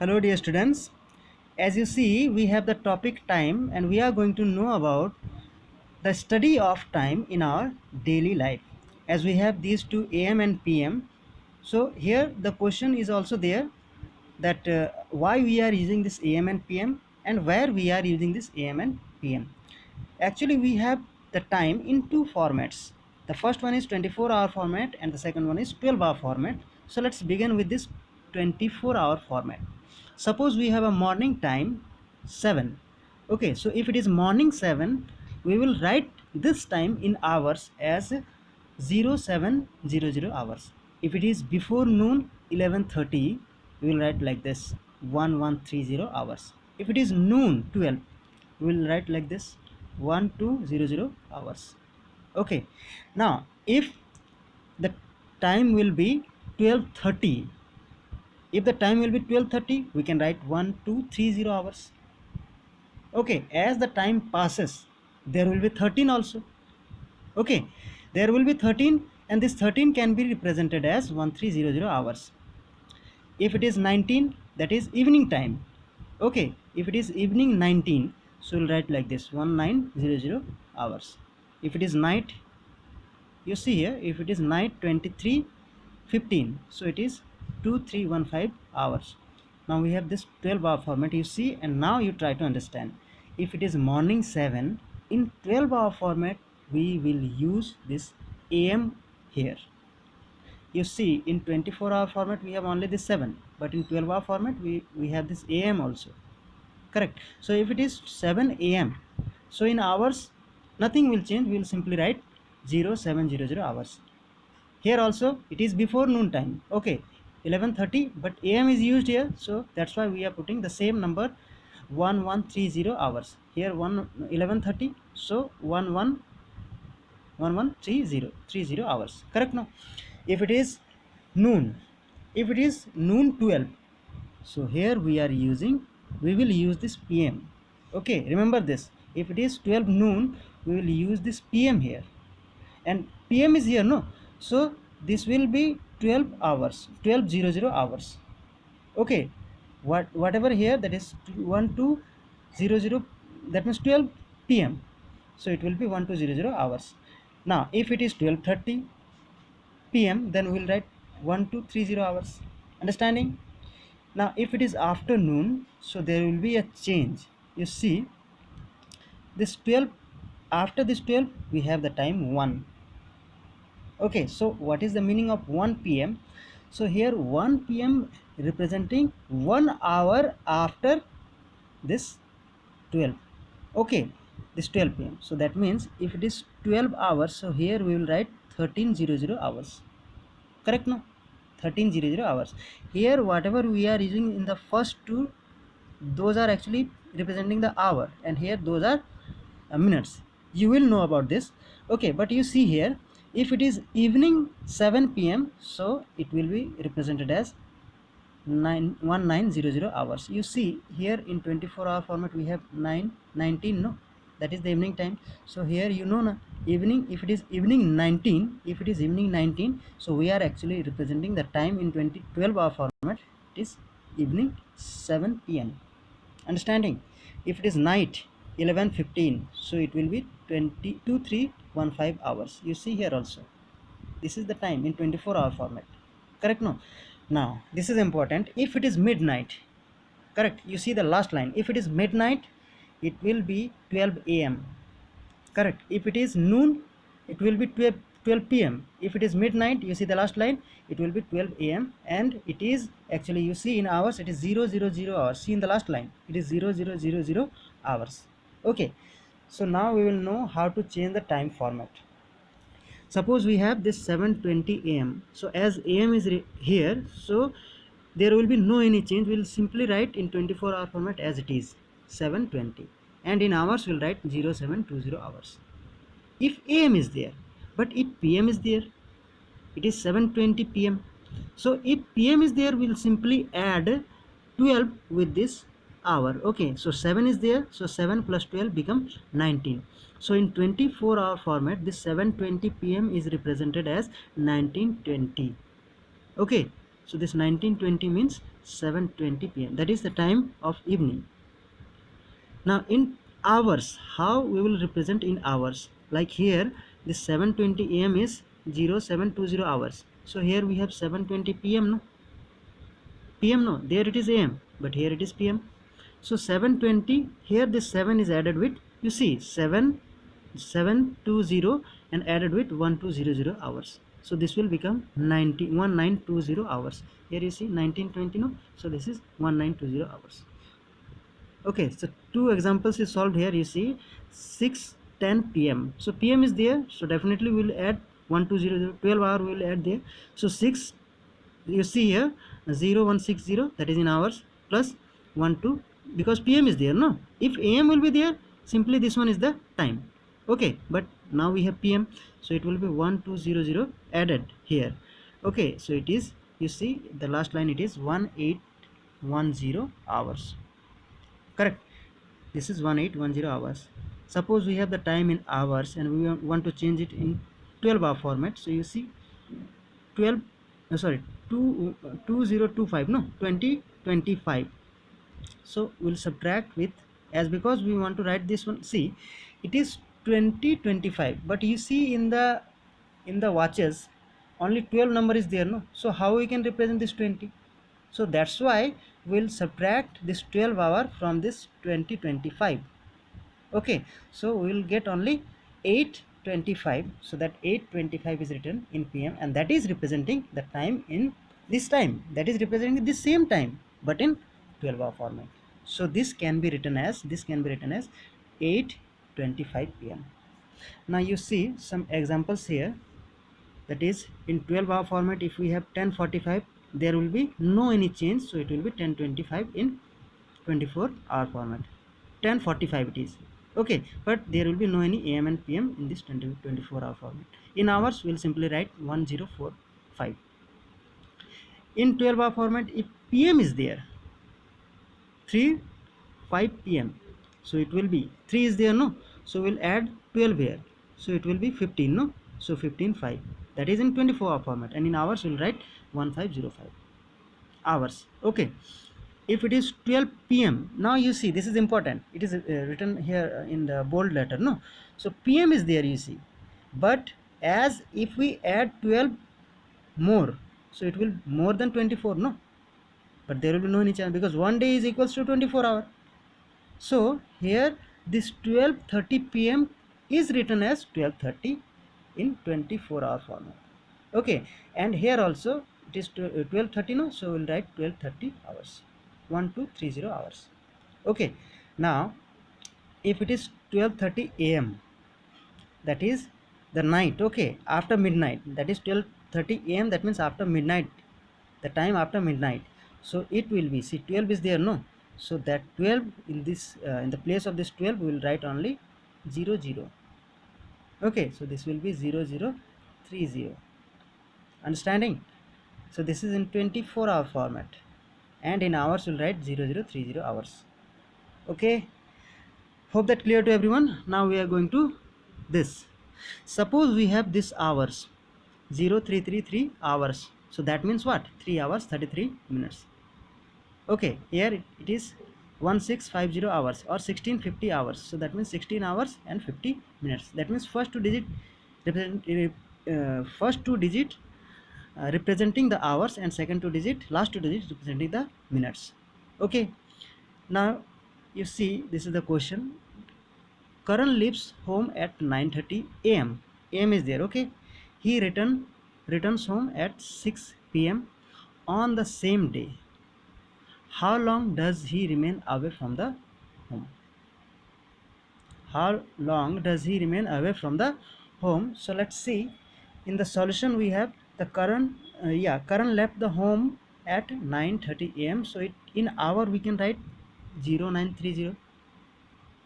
Hello dear students. As you see, we have the topic time and we are going to know about the study of time in our daily life. As we have these two AM and PM, so here the question is also there that why we are using this AM and PM and where we are using this AM and PM. Actually, we have the time in two formats. The first one is 24-hour format and the second one is 12-hour format. So let's begin with this 24-hour format. Suppose we have a morning time 7. Okay, so if it is morning 7, we will write this time in hours as 0700 hours. If it is before noon 11:30, we will write like this 1130 hours. If it is noon 12, we will write like this 1200 hours. Okay, now if the time will be 12:30, if the time will be 12:30, we can write 1230 hours. Okay, as the time passes, there will be 13 also. Okay, there will be 13 and this 13 can be represented as 1300 hours. If it is 19, that is evening time. Okay, if it is evening 19, so we'll write like this 1900 hours. If it is night, you see here, if it is night 23:15, so it is 2315 hours. Now we have this 12-hour format, you see, and now you try to understand. If it is morning 7, in 12-hour format we will use this AM here. You see, in 24-hour format we have only this 7, but in 12-hour format we have this AM also. Correct. So if it is 7 AM, so in hours nothing will change, we will simply write 0700 hours. Here also it is before noon time. Okay, 11:30, but AM is used here, so that's why we are putting the same number 1130 hours. Here 11:30, so 1130 hours. Correct. Now if it is noon, if it is noon 12, so here we will use this PM. Okay, remember this. If it is 12 noon, we will use this PM here, and PM is here, no, so this will be 12 hours, 1200 hours. Okay, whatever here, that is 1200, that means 12 PM, so it will be 1200 hours. Now if it is 12:30 PM, then we will write 1230 hours. Understanding? Now if it is afternoon, so there will be a change. You see, this 12, after this 12 we have the time 1. Okay, so what is the meaning of 1 p.m.? So here 1 p.m. representing 1 hour after this 12. Okay, this 12 p.m. So that means if it is 12 hours, so here we will write 1300 hours. Correct? No, 1300 hours. Here whatever we are using in the first two, those are actually representing the hour, and here those are minutes. You will know about this. Okay, but you see here, if it is evening 7 p.m., so it will be represented as 1900 hours. You see here in 24-hour format we have 9:19, no, that is the evening time. So here you know na, evening, if it is evening 19, if it is evening 19, so we are actually representing the time in 12-hour format, it is evening 7 p.m. Understanding? If it is night 11:15, so it will be 2315 hours. You see here also, this is the time in 24-hour format. Correct? No, now this is important. If it is midnight, correct, you see the last line, if it is midnight it will be 12 a.m. Correct. If it is noon, it will be 12 p.m. If it is midnight, you see the last line, it will be 12 a.m. and it is actually, you see in hours, it is 000 hours. See in the last line, it is 0000 hours. Okay, so now we will know how to change the time format. Suppose we have this 7:20 a.m. So as a.m. is here, so there will be no any change. We will simply write in 24-hour format as it is 7:20, and in hours we'll write 0720 hours. If am is there, but if pm is there, it is 7:20 p.m. So if pm is there, we'll simply add 12 with this hour. Okay, so 7 is there, so 7 plus 12 becomes 19. So in 24-hour format, this 7:20 p.m. is represented as 19:20. Okay, so this 19:20 means 7:20 p.m. That is the time of evening. Now in hours, how we will represent in hours? Like here, this 7:20 a.m. is 0720 hours. So here we have 7:20 p.m. No, p.m. No, there it is a.m. but here it is p.m. So 7:20, here this 7 is added with, you see, 720 and added with 1200 hours. So this will become 1920 hours. Here you see 1920, no, so this is 1920 hours. Okay, so two examples is solved here. You see 6:10 p.m. So p.m. is there, so definitely we'll add 1200, 12 hour we'll add there. So 6, you see here 0160, that is in hours, plus 12, because pm is there, no, if am will be there, simply this one is the time. Okay, but now we have pm, so it will be 1200 added here. Okay, so it is, you see the last line, it is 1810 hours. Correct, this is 1810 hours. Suppose we have the time in hours and we want to change it in 12-hour format. So you see 12, sorry, 2025, no, 2025. So we'll subtract with, as because we want to write this one, see it is 2025, but you see in the watches only 12 number is there, no, so how we can represent this 20? So that's why we'll subtract this 12 hour from this 2025. Okay, so we will get only 8:25, so that 8:25 is written in pm, and that is representing the time in this time, that is representing the same time but in 12-hour format. So this can be written as, 8:25 pm. Now you see some examples here, that is in 12-hour format, if we have 10:45, there will be no any change, so it will be 10:25 in 24-hour format. 10:45 it is. Okay, but there will be no any am and pm in this 24-hour format. In hours we'll simply write 1045. In 12-hour format, if pm is there, 5 pm, so it will be 3 is there, no, so we'll add 12 here, so it will be 15, no, so 15:5, that is in 24-hour format. And in hours we'll write 1505 hours. Okay, if it is 12 p.m, now you see this is important, it is written here in the bold letter, no, so pm is there, you see, but as if we add 12 more, so it will more than 24, no, but there will be no any chance, because one day is equals to 24 hour. So here this 12:30 p.m is written as 12:30 in 24-hour format. Okay, and here also it is 12:30, no, so we'll write 12:30 hours, 1230 hours. Okay, now if it is 12:30 a.m, that is the night, okay, after midnight, that is 12:30 a.m, that means after midnight, the time after midnight. So it will be, see 12 is there, no, so that 12 in this in the place of this 12 we will write only 00. Okay, so this will be 0030. Understanding? So this is in 24-hour format, and in hours we'll write 0030 hours. Okay, hope that clear to everyone. Now we are going to this. Suppose we have this hours, 0333 hours, so that means what, 3 hours 33 minutes. Okay, here it is 1650 hours or 1650 hours, so that means 16 hours and 50 minutes. That means first two digit representing the hours, and second two digit, last two digits representing the minutes. Okay, now you see this is the question. Karan leaves home at 9:30 a.m. am is there. Okay, he returns home at 6 p.m. on the same day. How long does he remain away from the home? How long does he remain away from the home? So let's see. In the solution we have the Karan, Karan left the home at 9:30 a.m. So in hour we can write 0930.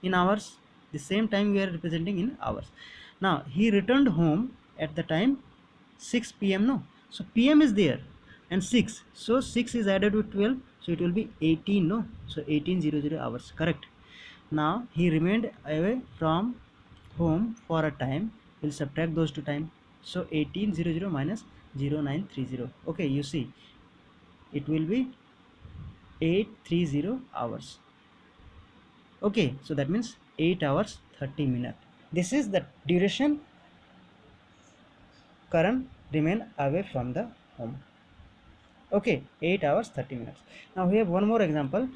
In hours, the same time we are representing in hours. Now he returned home at the time 6 p.m. no, so p.m. is there and 6, so 6 is added with 12, so it will be 18, no, so 1800 hours. Correct. Now he remained away from home for a time, we'll subtract those two time, so 1800 minus 0930. Okay, you see it will be 830 hours. Okay, so that means 8 hours 30 minutes. This is the duration Karan remain away from the home. Okay, 8 hours 30 minutes. Now we have one more example.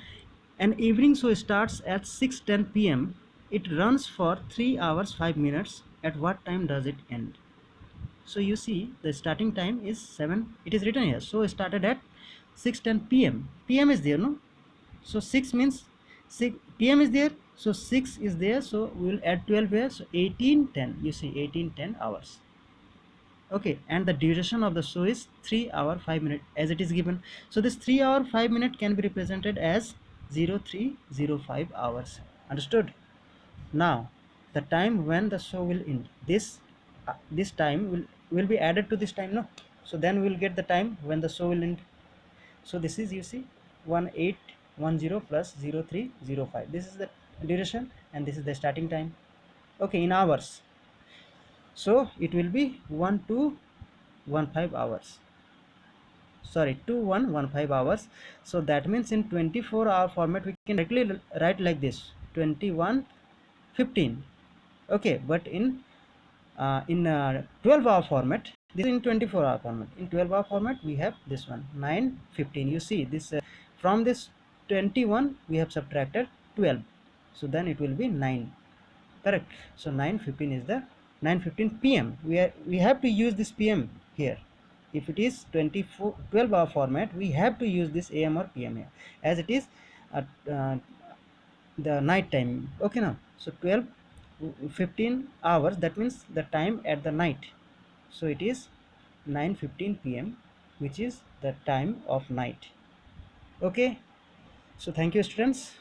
An evening show starts at 6:10 p.m. It runs for 3 hours 5 minutes. At what time does it end? So you see the starting time is 7. It is written here. So it started at 6:10 p.m. p.m. is there, no? So 6 means 6 p.m. is there. So 6 is there. So we will add 12 here. So 18:10. You see 18:10 hours. Okay, and the duration of the show is 3 hour 5 minute as it is given. So this 3 hour 5 minute can be represented as 0305 hours. Understood? Now the time when the show will end, this time will be added to this time, no? So then we will get the time when the show will end. So this is, you see, 1810 plus 0305. This is the duration and this is the starting time. Okay, in hours, so it will be 1215 hours, sorry, 2115 hours. So that means in 24-hour format we can directly write like this, 2115. Okay, but in 12-hour format, this is in 24-hour format. In 12-hour format we have this one, 9:15. You see this, from this 21 we have subtracted 12, so then it will be 9. Correct. So 9:15 is the 9:15 p.m. We have to use this p.m. here. If it is 12-hour format, we have to use this am or pm here, as it is at the night time. Okay, now so 12 15 hours, that means the time at the night. So it is 9:15 p.m., which is the time of night. Okay, so thank you, students.